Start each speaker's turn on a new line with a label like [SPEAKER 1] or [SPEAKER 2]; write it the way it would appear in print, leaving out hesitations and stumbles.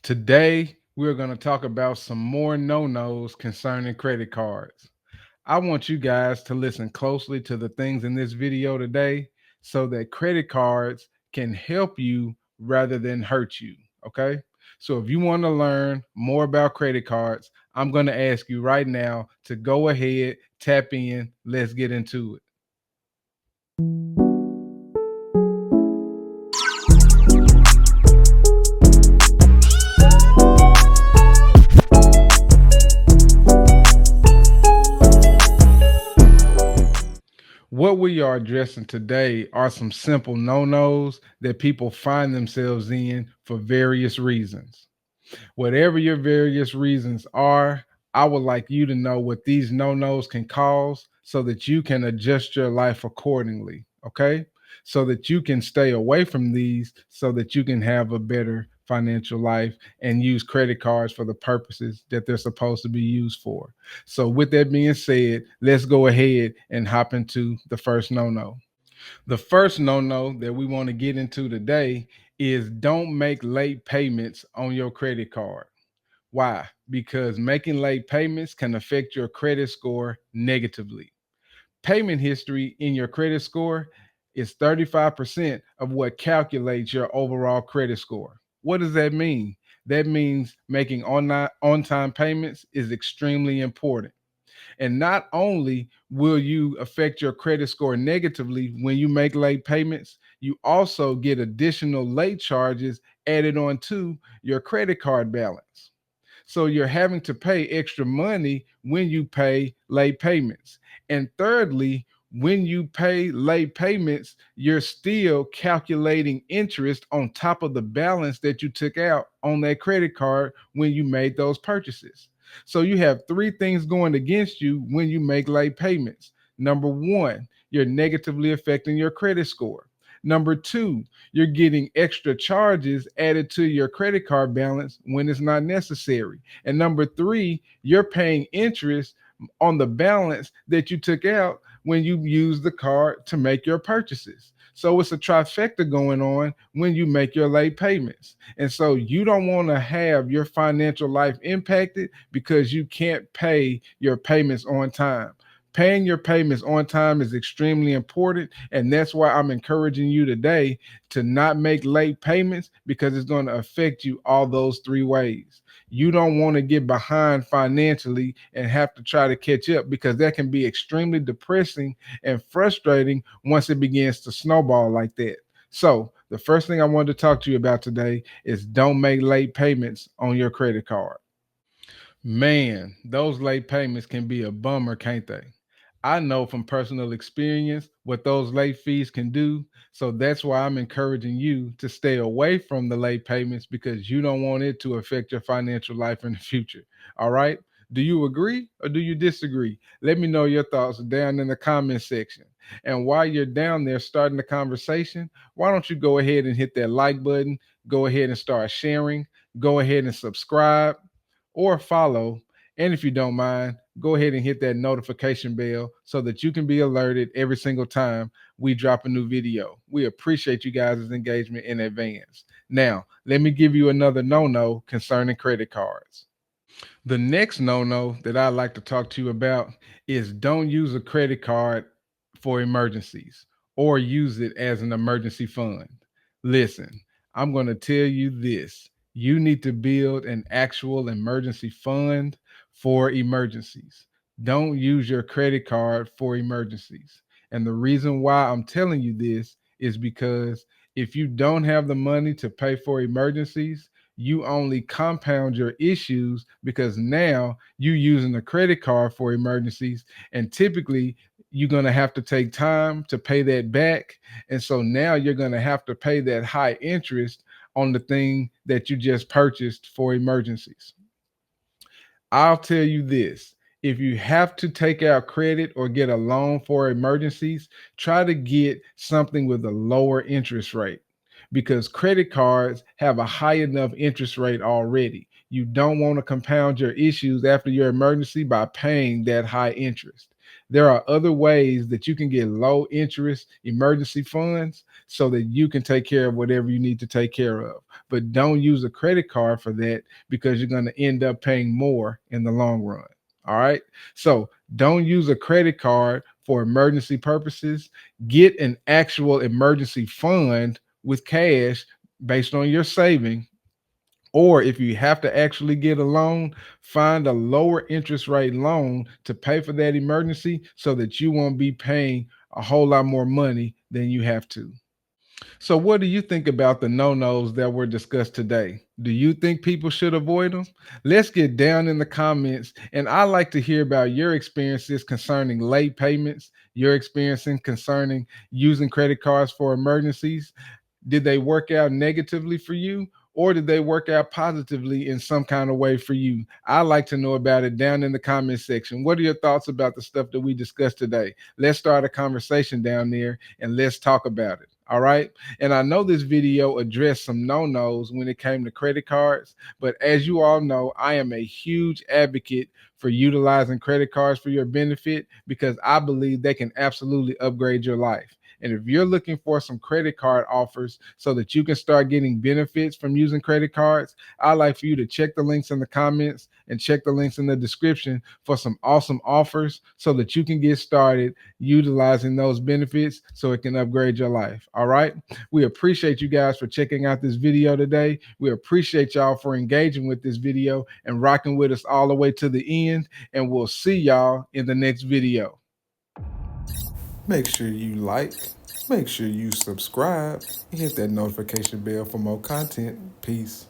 [SPEAKER 1] Today, we're going to talk about some more no-nos concerning credit cards. I want you guys to listen closely to the things in this video today so that credit cards can help you rather than hurt you. Okay. So, if you want to learn more about credit cards, I'm going to ask you right now to go ahead, tap in, let's get into it. What we are addressing today are some simple no nos that people find themselves in for various reasons. Whatever your various reasons are, I would like you to know what these no nos can cause so that you can adjust your life accordingly. Okay. So that you can stay away from these so that you can have a better financial life and use credit cards for the purposes that they're supposed to be used for. So, with that being said, let's go ahead and hop into the first no no. The first no no that we want to get into today is don't make late payments on your credit card. Why? Because making late payments can affect your credit score negatively. Payment history in your credit score is 35% of what calculates your overall credit score. What does that mean? That means making on-time payments is extremely important. And not only will you affect your credit score negatively when you make late payments, you also get additional late charges added on to your credit card balance. So you're having to pay extra money when you pay late payments. And thirdly, when you pay late payments, you're still calculating interest on top of the balance that you took out on that credit card when you made those purchases. So you have three things going against you when you make late payments. Number one, you're negatively affecting your credit score. Number two, you're getting extra charges added to your credit card balance when it's not necessary. And number three, you're paying interest on the balance that you took out when you use the card to make your purchases. So it's a trifecta going on when you make your late payments. And so you don't want to have your financial life impacted because you can't pay your payments on time. Paying your payments on time is extremely important. And that's why I'm encouraging you today to not make late payments because it's going to affect you all those three ways. You don't want to get behind financially and have to try to catch up because that can be extremely depressing and frustrating once it begins to snowball like that. So, the first thing I wanted to talk to you about today is don't make late payments on your credit card. Man, those late payments can be a bummer, can't they? I know from personal experience what those late fees can do. So that's why I'm encouraging you to stay away from the late payments because you don't want it to affect your financial life in the future. All right. Do you agree or do you disagree? Let me know your thoughts down in the comment section. And while you're down there starting the conversation, why don't you go ahead and hit that like button? Go ahead and start sharing. Go ahead and subscribe or follow. And if you don't mind, go ahead and hit that notification bell so that you can be alerted every single time we drop a new video. We appreciate you guys' engagement in advance. Now, let me give you another no-no concerning credit cards. The next no-no that I'd like to talk to you about is don't use a credit card for emergencies or use it as an emergency fund. Listen, I'm going to tell you this. You need to build an actual emergency fund for emergencies. Don't use your credit card for emergencies. And the reason why I'm telling you this is because if you don't have the money to pay for emergencies, you only compound your issues because now you're using a credit card for emergencies. And typically, you're going to have to take time to pay that back. And so now you're going to have to pay that high interest on the thing that you just purchased for emergencies. I'll tell you this. If you have to take out credit or get a loan for emergencies, try to get something with a lower interest rate because credit cards have a high enough interest rate already. You don't want to compound your issues after your emergency by paying that high interest. There are other ways that you can get low interest emergency funds so that you can take care of whatever you need to take care of. But don't use a credit card for that because you're going to end up paying more in the long run. All right. So don't use a credit card for emergency purposes. Get an actual emergency fund with cash based on your saving, or if you have to actually get a loan, find a lower interest rate loan to pay for that emergency so that you won't be paying a whole lot more money than you have to. So, what do you think about the no nos that were discussed today? Do you think people should avoid them? Let's get down in the comments. And I like to hear about your experiences concerning late payments, your experiences concerning using credit cards for emergencies. Did they work out negatively for you? Or did they work out positively in some kind of way for you? I like to know about it down in the comment section. What are your thoughts about the stuff that we discussed today? Let's start a conversation down there and let's talk about it. All right. And I know this video addressed some no nos when it came to credit cards, but as you all know, I am a huge advocate for utilizing credit cards for your benefit because I believe they can absolutely upgrade your life. And if you're looking for some credit card offers so that you can start getting benefits from using credit cards, I'd like for you to check the links in the comments and check the links in the description for some awesome offers so that you can get started utilizing those benefits so it can upgrade your life. All right. We appreciate you guys for checking out this video today. We appreciate y'all for engaging with this video and rocking with us all the way to the end. And we'll see y'all in the next video. Make sure you like, make sure you subscribe, and hit that notification bell for more content. Peace.